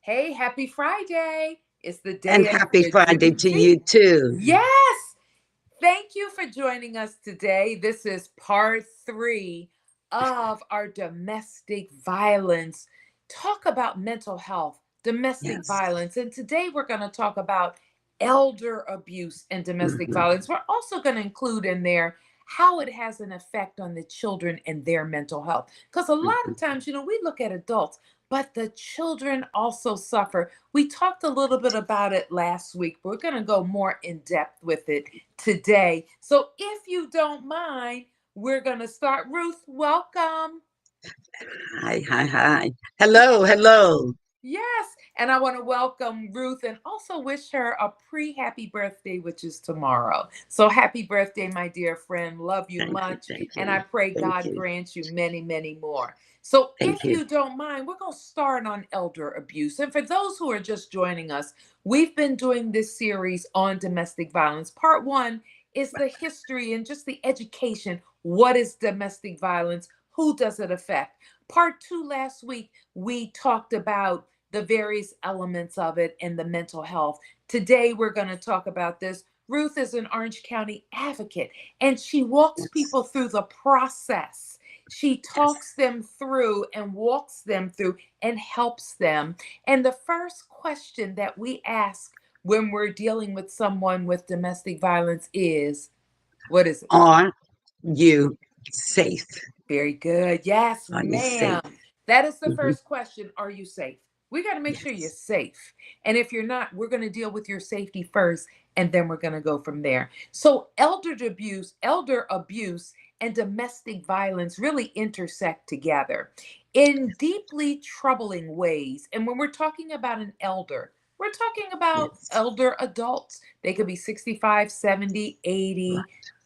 Hey, happy Friday. It's the And day of happy the Friday to juicy. you too. Yes. Thank you for joining us today. This is part three of our domestic violence. Talk about mental health, domestic Yes. violence. And today we're going to talk about elder abuse and domestic Hmm. violence. We're also going to include in there how it has an effect on the children and their mental health. Because a lot of Hmm. times, we look at adults, but the children also suffer. We talked a little bit about it last week, but we're going to go more in depth with it today. So if you don't mind, we're going to start. Ruth, welcome. Hi, hi, hi. Hello, hello. Yes, and I want to welcome Ruth and also wish her a pre-happy birthday, which is tomorrow. So happy birthday, my dear friend. Love you Thank you, much, thank and I you, pray thank God you, grants you many, many more. So thank if you. you don't mind, we're going to start on elder abuse. And for those who are just joining us, we've been doing this series on domestic violence. Part one is the history and just the education. What is domestic violence? Who does it affect? Part two last week, we talked about the various elements of it and the mental health. Today, we're going to talk about this. Ruth is an Orange County advocate, and she walks Yes, people through the process. She yes. talks them through and walks them through and helps them. And the first question that we ask when we're dealing with someone with domestic violence is, what is it? Are you safe? Very good. Yes, Are you ma'am. safe? That is the Hmm. first question. Are you safe? We got to make sure you're Yes. safe. And if you're not, we're going to deal with your safety first, and then we're going to go from there. So, elder abuse and domestic violence really intersect together in deeply troubling ways. And when we're talking about an elder, we're talking about Yes. elder adults. They could be 65, 70, 80. Right.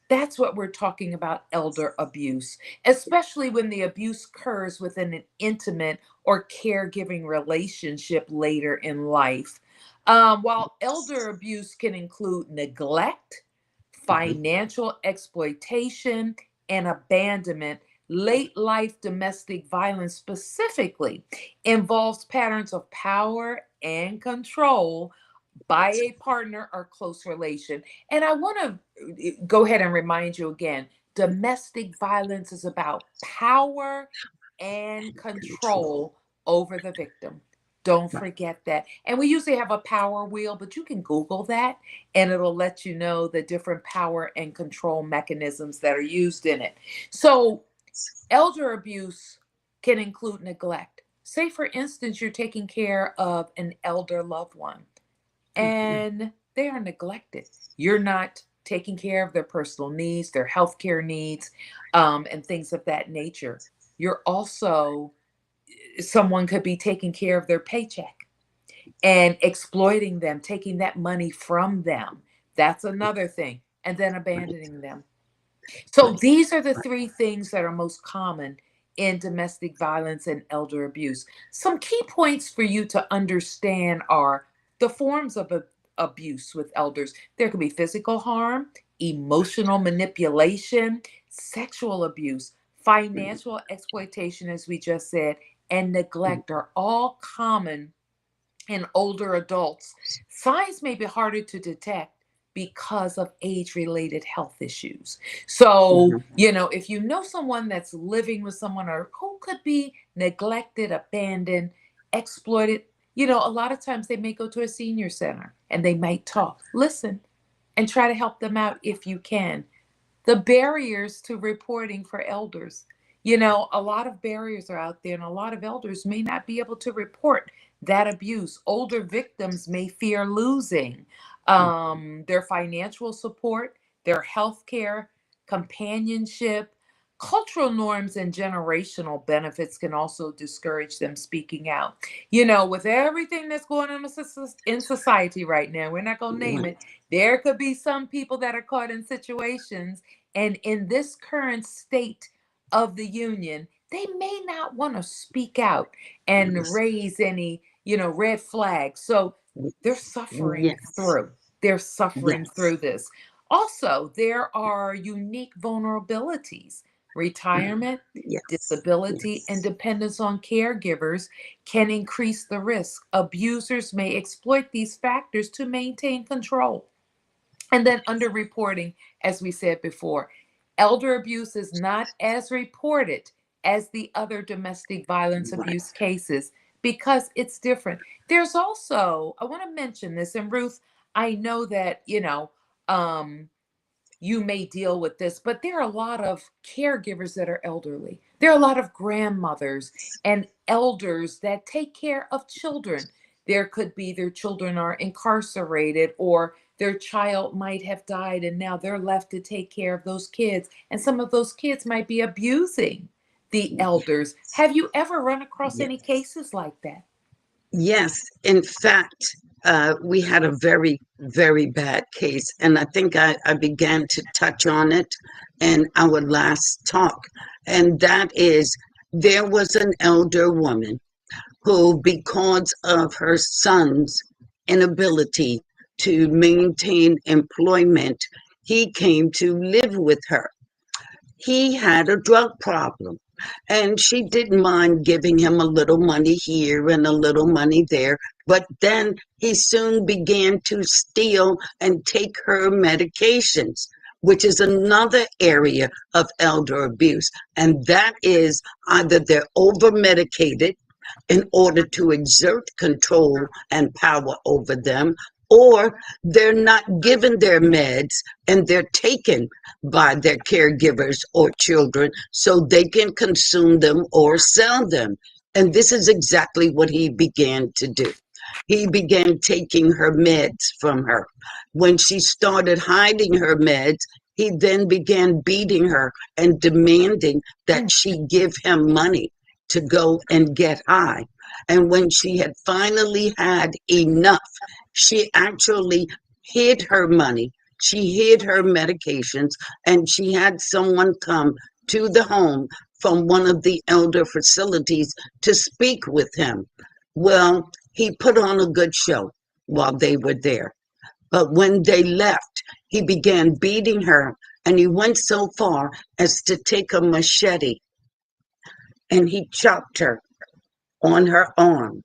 That's what we're talking about, elder abuse, especially when the abuse occurs within an intimate or caregiving relationship later in life. While elder abuse can include neglect, Hmm. financial exploitation, and abandonment, late life domestic violence specifically involves patterns of power and control by Yes. a partner or close relation. And I want to go ahead and remind you again, domestic violence is about power and Control. control over the victim. Don't Right. forget that. And we usually have a power wheel, but you can Google that and it'll let you know the different power and control mechanisms that are used in it. So, elder abuse can include neglect. Say, for instance, you're taking care of an elder loved one Hmm. and they are neglected. You're not taking care of their personal needs, their healthcare needs, and things of that nature. You're also, someone could be taking care of their paycheck and exploiting them, taking that money from them. That's another thing. And then Right, abandoning them. So right. these are the Right. three things that are most common in domestic violence and elder abuse. Some key points for you to understand are the forms of abuse with elders. There can be physical harm, emotional manipulation, sexual abuse, Mhm. financial exploitation, as we just said, and neglect are all common in older adults. Signs may be harder to detect because of age related health issues. So, Mhm. if you know someone that's living with someone or who could be neglected, abandoned, exploited, a lot of times they may go to a senior center and they might talk, listen, and try to help them out if you can. The barriers to reporting for elders. A lot of barriers are out there, and a lot of elders may not be able to report that abuse. Older victims may fear losing Mhm. their financial support, their health care, companionship. Cultural norms and generational benefits can also discourage them speaking out. With everything that's going on in society right now, we're not going to name Right. it. There could be some people that are caught in situations, and in this current state of the union, they may not want to speak out and Yes. raise any, red flags. So they're suffering Yes. through. They're suffering Yes. through this. Also, there are unique vulnerabilities. Retirement, Yes. disability, and Yes. dependence on caregivers can increase the risk. Abusers may exploit these factors to maintain control. And then underreporting, as we said before, elder abuse is not as reported as the other domestic violence Right. abuse cases because it's different. There's also, I want to mention this, and Ruth, I know that, um, you may deal with this, but there are a lot of caregivers that are elderly. There are a lot of grandmothers and elders that take care of children. There could be their children are incarcerated or their child might have died and now they're left to take care of those kids. And some of those kids might be abusing the elders. Have you ever run across any Yes. cases like that? Yes, in fact, we had a very, very bad case, and I think I began to touch on it in our last talk. And that is, there was an elder woman who, because of her son's inability to maintain employment, he came to live with her. He had a drug problem. And she didn't mind giving him a little money here and a little money there. But then he soon began to steal and take her medications, which is another area of elder abuse. And that is either they're over medicated in order to exert control and power over them, or they're not given their meds and they're taken by their caregivers or children so they can consume them or sell them. And this is exactly what he began to do. He began taking her meds from her. When she started hiding her meds, he then began beating her and demanding that Mm. she give him money to go and get high. And when she had finally had enough, she actually hid her money. She hid her medications, and she had someone come to the home from one of the elder facilities to speak with him. Well, he put on a good show while they were there. But when they left, he began beating her, and he went so far as to take a machete and he chopped her on her arm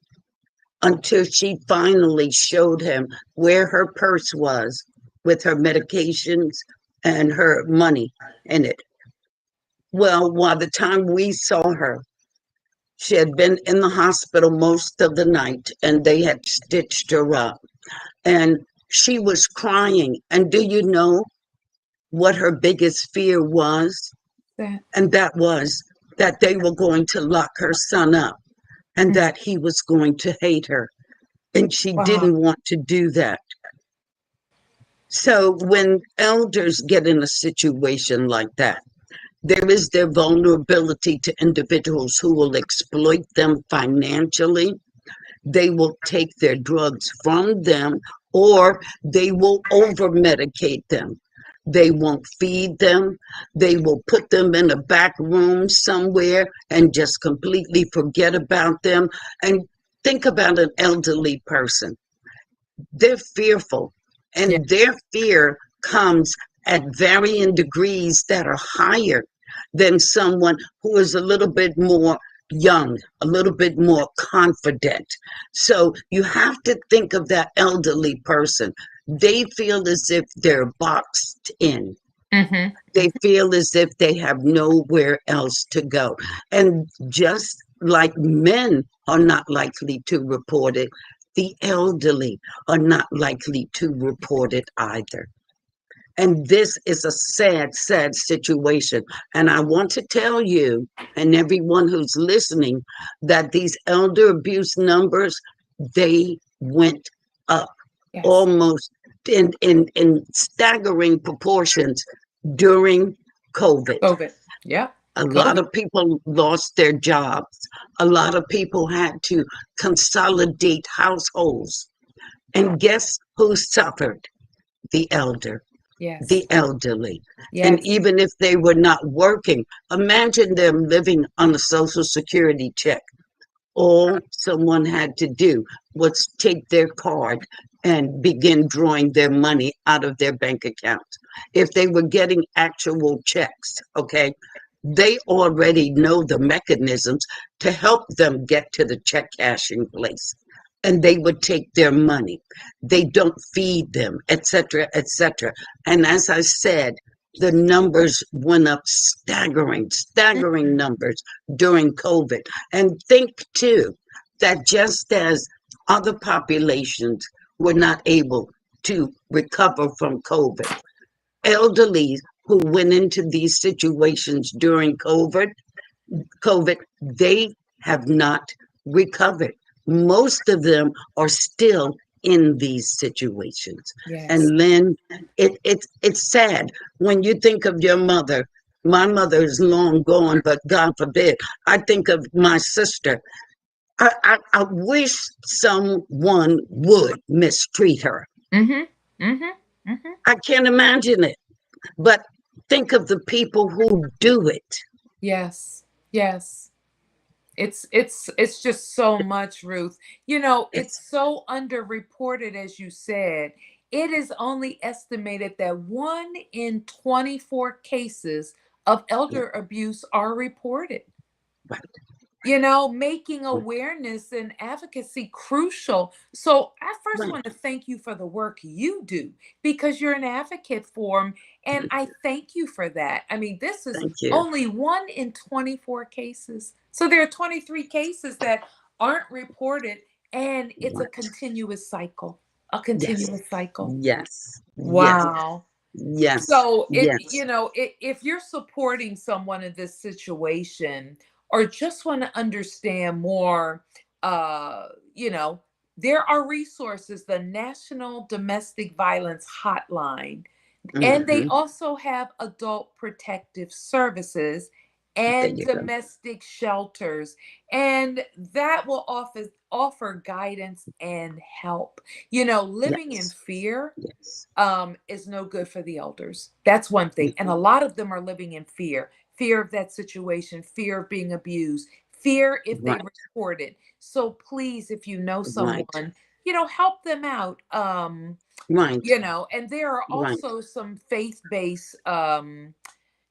until she finally showed him where her purse was with her medications and her money in it. Well, by the time we saw her, she had been in the hospital most of the night and they had stitched her up. And she was crying. And do you know what her biggest fear was? That, And that was that they were going to lock her son up and mm, that he was going to hate her. And she wow. didn't want to do that. So when elders get in a situation like that, there is their vulnerability to individuals who will exploit them financially. They will take their drugs from them or they will over medicate them. They won't feed them. They will put them in a back room somewhere and just completely forget about them. And think about an elderly person. They're fearful, Yeah. and their fear comes at varying degrees that are higher than someone who is a little bit more young, a little bit more confident. So you have to think of that elderly person. They feel as if they're boxed in. Mm-hmm. They feel as if they have nowhere else to go. And just like men are not likely to report it, the elderly are not likely to report it either. And this is a sad, sad situation. And I want to tell you and everyone who's listening that these elder abuse numbers, they went up Yes. almost in staggering proportions during COVID. COVID. Yep. A lot COVID. of people lost their jobs. A lot of people had to consolidate households. And guess who suffered? The elder, Yes. the elderly. And Yes. even if they were not working, imagine them living on a Social Security check. All someone had to do was take their card and begin drawing their money out of their bank account. If they were getting actual checks, okay, They already know the mechanisms to help them get to the check cashing place. And they would take their money. They don't feed them, etc., etc. And as I said, the numbers went up staggering numbers during COVID. And think too that just as other populations were not able to recover from COVID, elderly who went into these situations during COVID, they have not recovered. Most of them are still in these situations. Yes. And Lynn, it's sad when you think of your mother. My mother is long gone, but God forbid. I think of my sister. I wish someone would mistreat her. Mm-hmm. Mm-hmm. Mm-hmm. I can't imagine it. But think of the people who do it. Yes. Yes. It's just so much, Ruth. You know, it's It's so underreported, as you said. It is only estimated that 1 in 24 cases of yeah, elder abuse are reported. right, You know, making right, awareness and advocacy crucial. So I first right. want to thank you for the work you do, because you're an advocate for them. And Thank I you. thank you for that. I mean, this is Thank you. only 1 in 24 cases. So there are 23 cases that aren't reported, and it's a Right. continuous cycle. A Yes. continuous cycle. Yes. Yes. Wow. Yes. So it, Yes. you know, if you're supporting someone in this situation, or just want to understand more, you know, there are resources, the National Domestic Violence Hotline, and they Hmm. also have adult protective services There and you go. domestic shelters, and that will offer guidance and help. You know, living in Yes. fear Yes. is no good for the elders. That's one thing. And a Mhm. lot of them are living in fear of that situation, fear of being abused, fear if they Right. report it. So please, if you know Right. someone, you know, help them out. Right. You know, and there are Right. also some faith-based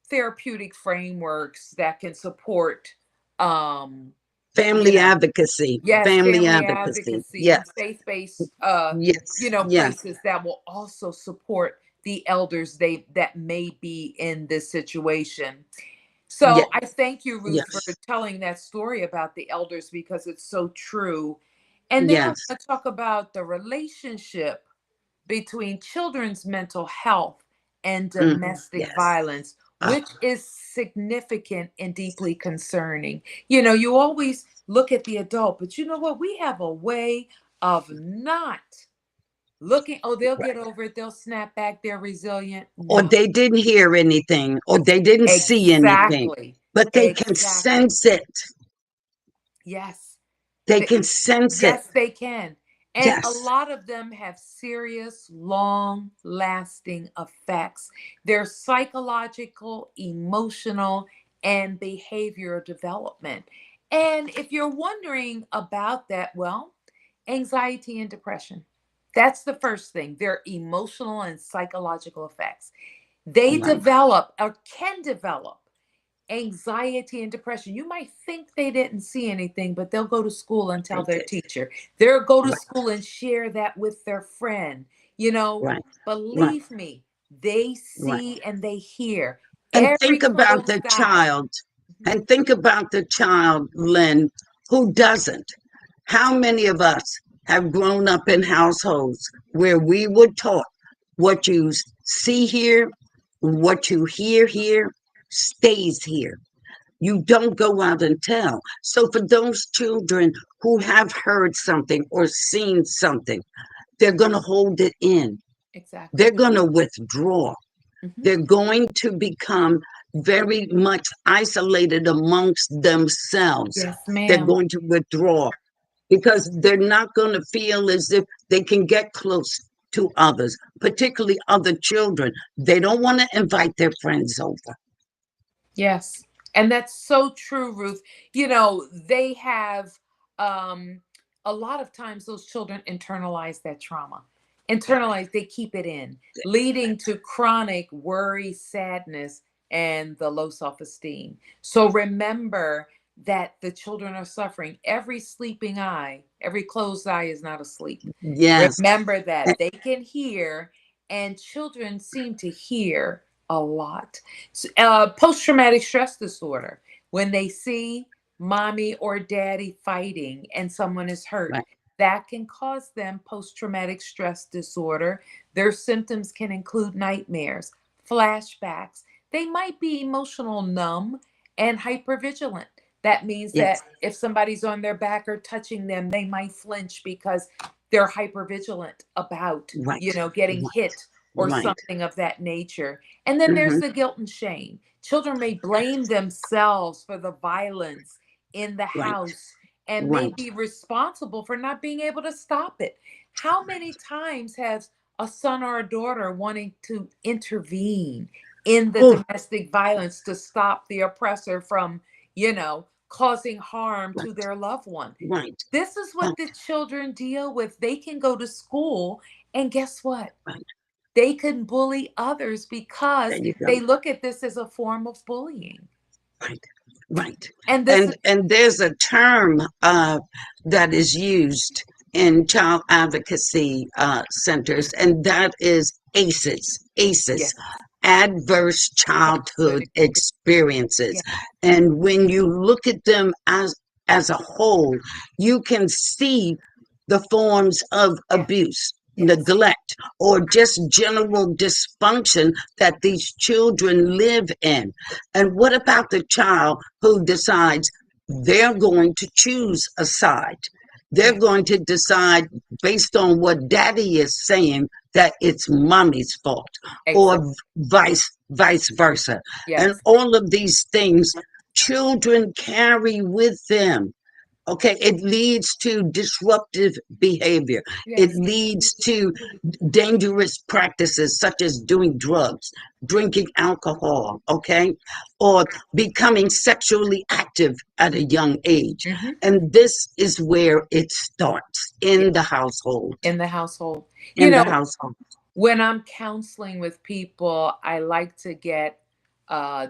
therapeutic frameworks that can support um, you Family know, advocacy. yes, Family family advocacy. advocacy Yes. and faith-based you Yes. know, Yes. places that will also support the elders they that may be in this situation. Yes. So I thank you, Ruth, for Yes. telling that story about the elders, because it's so true. And then I want Yes. to talk about the relationship between children's mental health and Mm. domestic Yes. violence, Oh, which is significant and deeply concerning. You know, you always look at the adult, but you know what? We have a way of not looking, oh, they'll get right. over it, they'll snap back, they're resilient. Or No, they didn't hear anything, or they didn't see anything, exactly. but they can Exactly. sense it. Yes. They They, can sense it. yes, they can. And a Yes. lot of them have serious, long lasting effects. They're psychological, emotional, and behavioral development. And if you're wondering about that, well, anxiety and depression. That's the first thing. They're emotional and psychological effects. They Right. develop or can develop anxiety and depression. You might think they didn't see anything, but they'll go to school and tell They their did. teacher. They'll go to Right. school and share that with their friend. You know, Right. Right. believe me, they Right. see and they hear And every think about the closed eye. child. Mhm. And think about the child, Lynn, who doesn't. How many of us have grown up in households where we were taught what you see here, what you hear here, stays here. You don't go out and tell. So for those children who have heard something or seen something, they're going to hold it in. They're Exactly. going to withdraw. Hmm. They're going to become very much isolated amongst themselves. Yes, They're ma'am. going to withdraw because they're not going to feel as if they can get close to others, particularly other children. They don't want to invite their friends over. Yes. And that's so true, Ruth. You know, they have um a lot of times those children internalize that trauma. Internalize, they keep it in, leading to chronic worry, sadness, and the low self-esteem. So remember that the children are suffering. Every sleeping eye, every closed eye is not asleep. Yes. Remember that they can hear, and children seem to hear a lot. Post-traumatic stress disorder, when they see mommy or daddy fighting and someone is hurt, Right. that can cause them post-traumatic stress disorder. Their symptoms can include nightmares, flashbacks. They might be emotional numb and hypervigilant. That means that Yes. if somebody's on their back or touching them, they might flinch because they're hypervigilant about, Right. getting hit or Right. something of that nature. And then there's Hmm. the guilt and shame. Children may blame themselves for the violence in the Right. house and may Right. be responsible for not being able to stop it. How many times has a son or a daughter wanting to intervene in the Oh, domestic violence to stop the oppressor from, causing harm right. to their loved one? Right. This is Oh, what the children deal with. They can go to school, and guess what? right. They can bully others There because you go. they look at this as a form of bullying. Right. Right. And this is, And there's a term that is used in child advocacy centers, and that is ACEs. ACEs. yes, Adverse childhood childhood experiences. experience. And when you look at them as a whole, you can see the forms of Yeah, abuse, yes, neglect, or just general dysfunction that these children live in. And what about the child who decides they're going to choose a side? They're yeah, going to decide based on what daddy is saying that it's mommy's fault, or exactly. vice versa. And Yes, all of these things children carry with them. Okay, it leads to disruptive behavior. It yes, leads to dangerous practices such as doing drugs, drinking alcohol, okay, or becoming sexually active at a young age. hmm, And this is where it starts yeah, in the household. in the household. You In the know, household. when I'm counseling with people, I like to get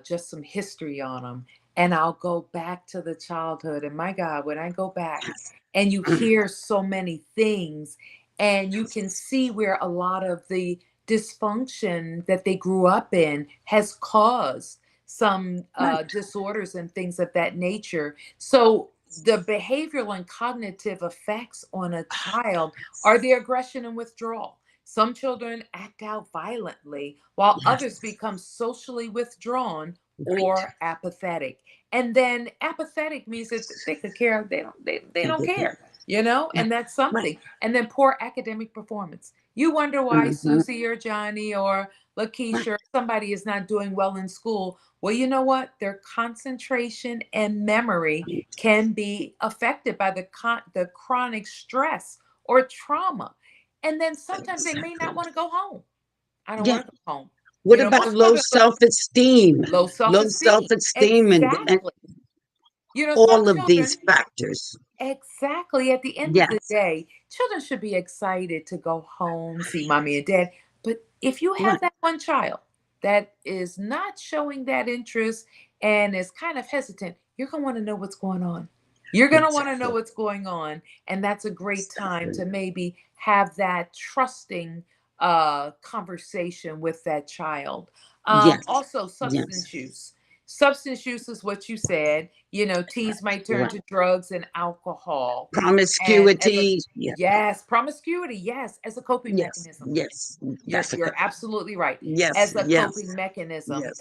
just some history on them. And I'll go back to the childhood. And my God, when I go back Yes. and you hear so many things, and you can see where a lot of the dysfunction that they grew up in has caused some Right. disorders and things of that nature. So, the behavioral and cognitive effects on a child are the aggression and withdrawal. Some children act out violently, while Yes. others become socially withdrawn Right. or apathetic. And then apathetic means that they could care, they don't care, Right. and that's Right. something. And then poor academic performance. You wonder why Mhm. Susie or Johnny or Right. Lakeisha or somebody is not doing well in school. Well, you know what? Their concentration and memory can be affected by the chronic stress or trauma. And then sometimes they may not Exactly. want to go home. I don't Yeah. want to go home. What about Most low children look self-esteem? low Low self-esteem. self-esteem and Exactly. Some all of these children, factors. exactly. At the end of the Yes. day, children should be excited to go home, see mommy and dad. But if you Right. have that one child that is not showing that interest and is kind of hesitant, you're going to want to know what's going on. You're going to want to know Exactly. what's going on. And that's a great time Exactly. to maybe have that trusting conversation with that child. Yes. Also, Yes. substance use. Substance use is what you said. Teens might turn Right. to drugs and alcohol. And Promiscuity. Yeah. yes, promiscuity, yes, as a coping Yes. mechanism. Yes. You're That's a you're good. absolutely right. Yes. As a Yes. coping mechanism. Yes.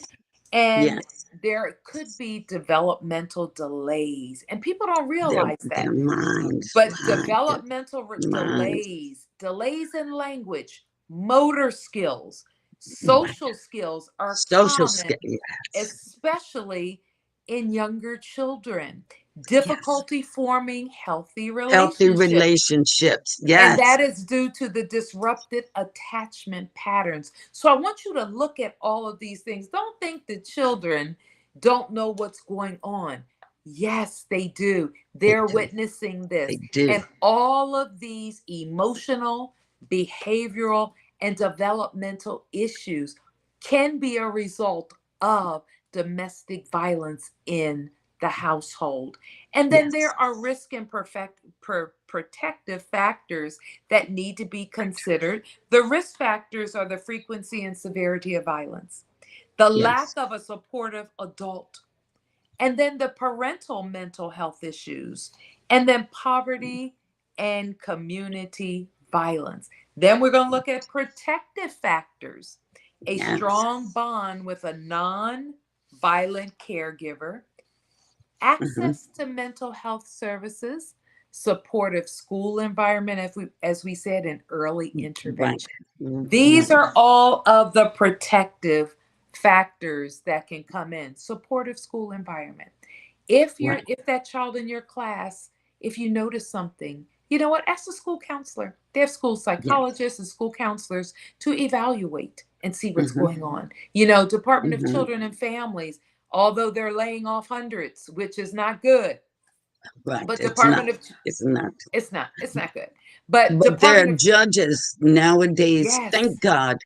And Yes. there could be developmental delays, and people don't realize Their that. minds. But Right. Their developmental minds. delays in language, motor skills, Right. social skills are Social common, skill. Yes. especially in younger children. Yes. Difficulty forming healthy Healthy relationships. relationships. And Yes. that is due to the disrupted attachment patterns. So I want you to look at all of these things. Don't think the children don't know what's going on. Yes, they do. They They're do. witnessing They this. do. And all of these emotional, behavioral, and developmental issues can be a result of domestic violence in the household. And then Yes. there are risk and protective factors that need to be considered. The risk factors are the frequency and severity of violence, the lack Yes. of a supportive adult, and then the parental mental health issues, and then poverty and community violence. Then we're going to look at protective factors, a Yes. strong bond with a non-violent caregiver, Hmm. access to mental health services, supportive school environment, as we said, and early Right. intervention. These Right. are all of the protective factors that can come in. Supportive school environment. Right. If that child in your class, if you notice something, you know what? Ask the school counselor. They have school Yes. psychologists and school counselors to evaluate and see what's Hmm. going on. You know, Department of Hmm. Children and Families, although they're laying off hundreds, which is not good, Right. but It's not. Department of It's not. it's not good. But But there are Department of judges nowadays, yes, thank God,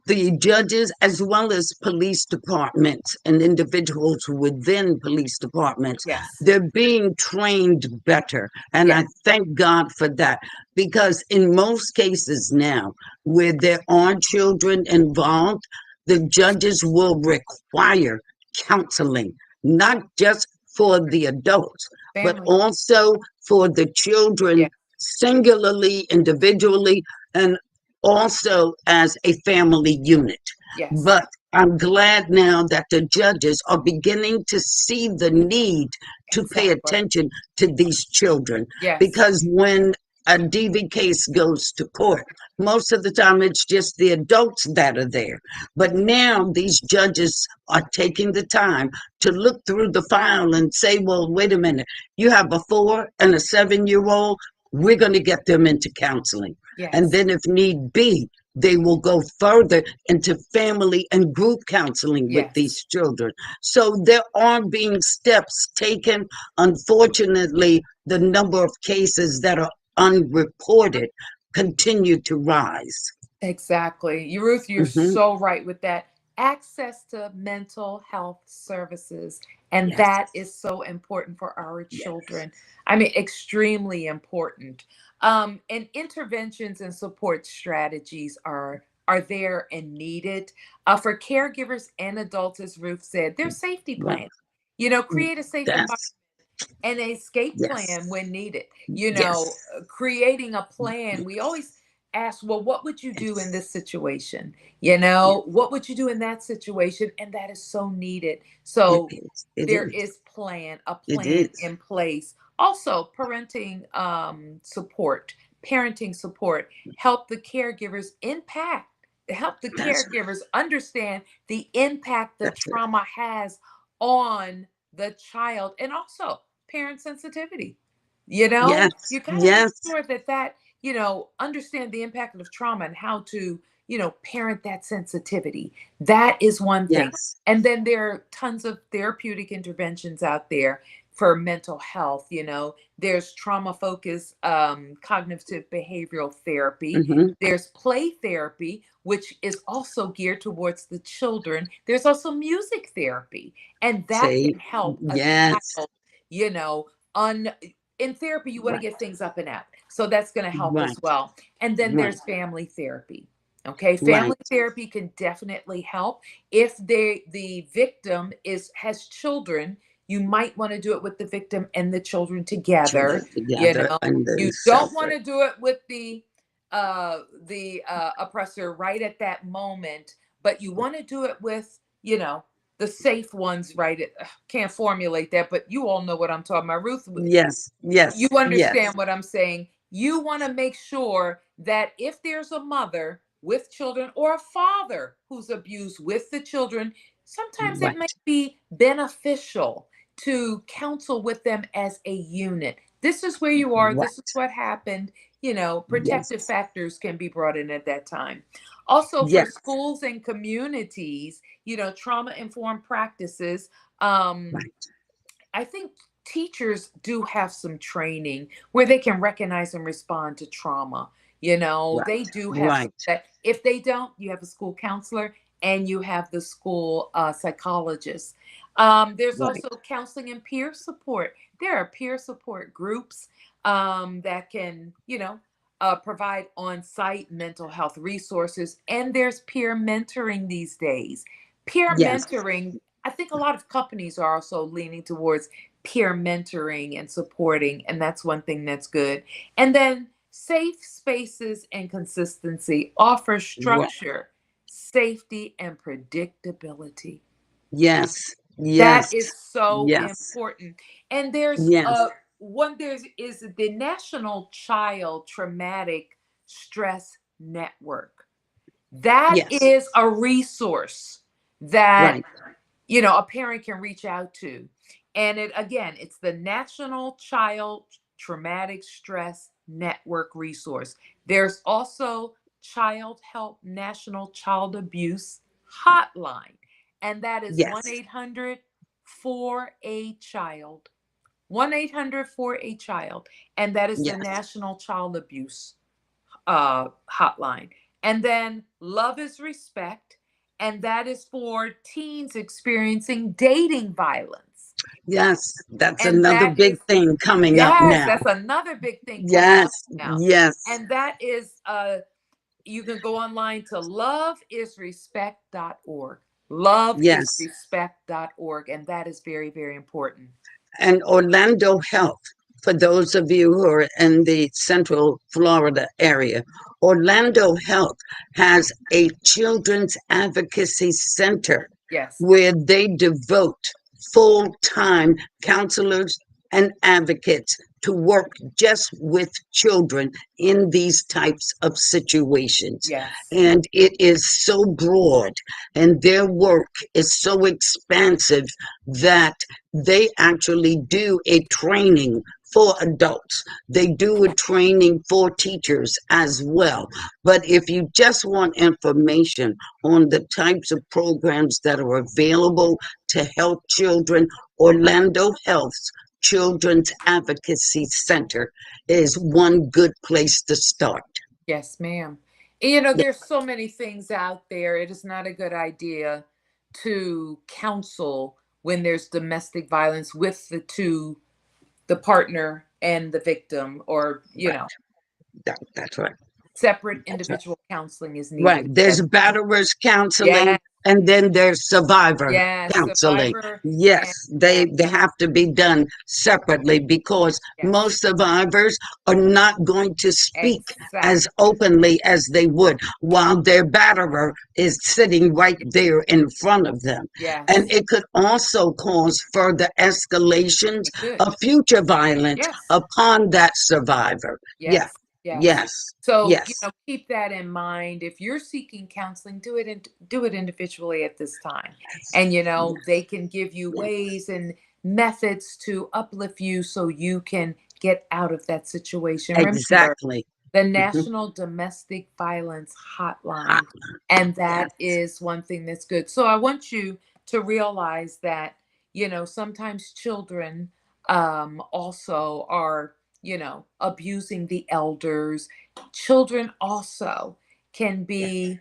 the judges as well as police departments and individuals within police departments, yes, they're being trained better. And yes, I thank God for that. Because in most cases now, where there are children involved, the judges will require counseling, not just for the adults, but family. also for the children Yes, singularly, individually, and also as a family unit. yes, But I'm glad now that the judges are beginning to see the need to pay exactly. attention to these children. Yes, Because when a DV case goes to court, most of the time it's just the adults that are there. But now these judges are taking the time to look through the file and say, well, wait a minute, you have a 4 and a 7-year old, we're going to get them into counseling. And yes, then, if need be, they will go further into family and group counseling with yes. these children. So there are being steps taken. Unfortunately, the number of cases that are unreported continue to rise. Exactly. Ruth, you're Hmm. so right with that. Access to mental health services. And Yes, that is so important for our yes, children. I mean, extremely important. And interventions and support strategies are there and needed for caregivers and adults, as Ruth said. There's safety right. plans. Create a safe environment That's, and an escape plan yes, when needed. yes, Creating a plan. We always ask, well, what would you do in yes, this situation? yes. What would you do in that situation? And that is so needed. It So is. It there is. is a It plan is. in place. Also, parenting support, help the caregivers help the That's caregivers understand the impact the that's it. trauma has on the child, and also parent sensitivity. Yes, You got to make yes, sure that understand the impact of trauma and how to parent that sensitivity. That is one thing. yes. And then there are tons of therapeutic interventions out there for mental health. There's trauma focused cognitive behavioral therapy. Hmm. There's play therapy, which is also geared towards the children. There's also music therapy, and that Say, can help a yes, child, you know, un in therapy, you want to right, get things up and out. So that's going to help as right, well. And then right, there's family therapy. Okay, family right. therapy can definitely help. If the victim has children, you might want to do it with the victim and the children together. Children You together know, and then you don't want separate. to do it with the oppressor right at that moment, but you want to do it with the safe ones right at, can't formulate that, but you all know what I'm talking about. Ruth, Yes, you yes, understand yes. what I'm saying. You want to make sure that if there's a mother with children or a father who's abused with the children, sometimes it might Right, be beneficial to counsel with them as a unit. This is where you are. This is right. what happened. Protective Yes, factors can be brought in at that time. Also, for yes, schools and communities, trauma informed practices. Um, right, I think teachers do have some training where they can recognize and respond to trauma. right, They do have some right. that. If they don't, you have a school counselor and you have the school psychologist. There's Right. also counseling and peer support. There are peer support groups that can, provide on-site mental health resources, and there's peer mentoring these days. Peer Yes. mentoring, I think a lot of companies are also leaning towards peer mentoring and supporting, and that's one thing that's good. And then safe spaces and consistency offer Right. structure, safety, and predictability. Yes. That Yes. is so Yes. important. And there's Yes. one there's is the National Child Traumatic Stress Network. That Yes. is a resource that Right. a parent can reach out to. And it's the National Child Traumatic Stress Network resource. There's also Child Help National Child Abuse Hotline, and that is Yes. 1-800 for a child. 1-800 for a child, and that is the Yes. National Child Abuse hotline. And then Love is Respect, and that is for teens experiencing dating violence. Yes. That's And another that big is, thing coming up yes, now. that's another big thing coming Yes. up now. Yes. And that is, you can go online to loveisrespect.org. Yes. Loveisrespect.org. And that is very, very important. And Orlando Health, for those of you who are in the Central Florida area, Orlando Health has a children's advocacy center Yes. where they devote full-time counselors and advocates to work just with children in these types of situations. Yes. And it is so broad, and their work is so expansive that they actually do a training for adults. They do a training for teachers as well. But if you just want information on the types of programs that are available to help children, Orlando Health's Children's Advocacy Center is one good place to start. Yes, ma'am. Yeah, There's so many things out there. It is not a good idea to counsel when there's domestic violence with the partner and the victim, or, right. That's right. separate That's right. individual counseling is Right. needed. There's batterers counseling, Yes, and then there's survivor yes, counseling. survivor, Yes, and they have to be done separately because yes, most survivors are not going to speak as exactly. openly as they would while their batterer is sitting right there in front of them. And Yes, it could also cause further escalations it could. of future violence Yes, upon that survivor. Yeah, yes, yes. yes, So, yes. keep that in mind. If you're seeking counseling, do it individually at this time. And they can give you Yes, ways and methods to uplift you so you can get out of that situation. Remember, exactly. the Mhm. National Domestic Violence Ah, Hotline. And that yes, is one thing that's good. So I want you to realize that, sometimes children also are, abusing the elders. Children also can yes, be,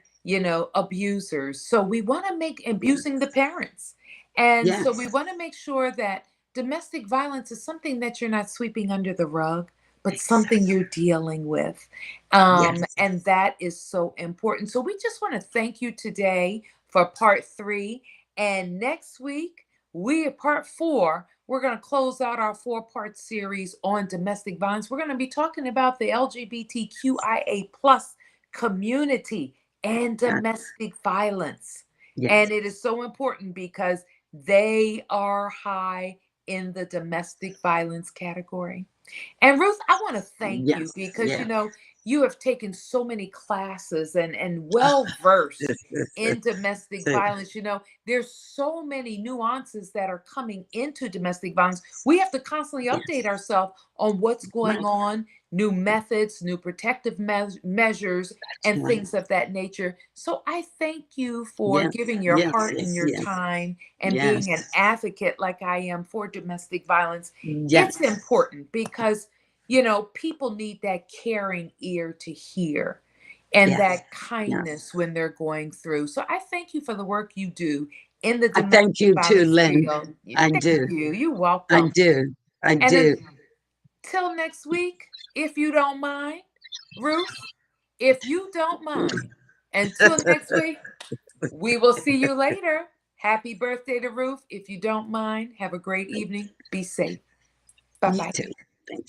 abusers. So we want to make abusing yes, the parents. And so we yes, want to make sure that domestic violence is something that you're not sweeping under the rug, but something exactly. you're dealing with. Yes, And that is so important. So we just want to thank you today for part 3. And next week, part 4, we're going to close out our 4-part series on domestic violence. We're going to be talking about the LGBTQIA plus community and that, domestic violence. yes, And it is so important because they are high in the domestic violence category. And Ruth, I want to thank you yes, because yes. you have taken so many classes and well versed in domestic violence. There's so many nuances that are coming into domestic violence. We have to constantly update Yes, ourselves on what's going right. on, new methods, new protective measures, That's and right. things of that nature. So I thank you for Yes, giving your yes, heart and yes, your yes, time and yes, being an advocate like I am for domestic violence. It's yes, important because people need that caring ear to hear. and Yes. that Yes. kindness when they're going through. So I thank you for the work you do in the I domestic thank you too, violence Lynn. field. I Thank do. you. You're I welcome. do. I And do. until next week, if you don't mind, Ruth, if you don't mind, until next week, we will see you later. Happy birthday to Ruth. If you don't mind, have a great evening. Be safe. Bye You bye. too. Thank you.